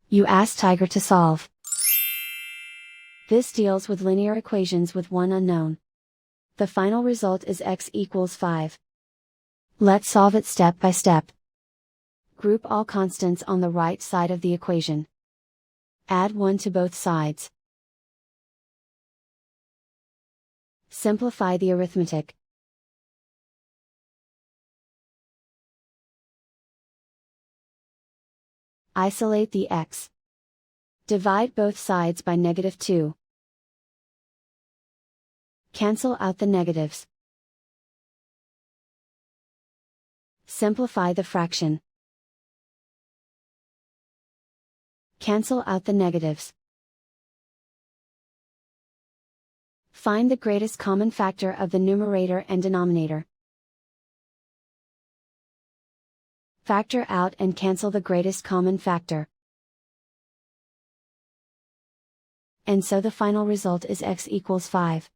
You ask Tiger to solve. This deals with linear equations with one unknown. The final result is x equals 5. Let's solve it step by step. Group all constants on the right side of the equation. Add 1 to both sides. Simplify the arithmetic. Isolate the x. Divide both sides by -2. Cancel out the negatives. Simplify the fraction. Cancel out the negatives. Find the greatest common factor of the numerator and denominator. Factor out and cancel the greatest common factor. And so the final result is x equals 5.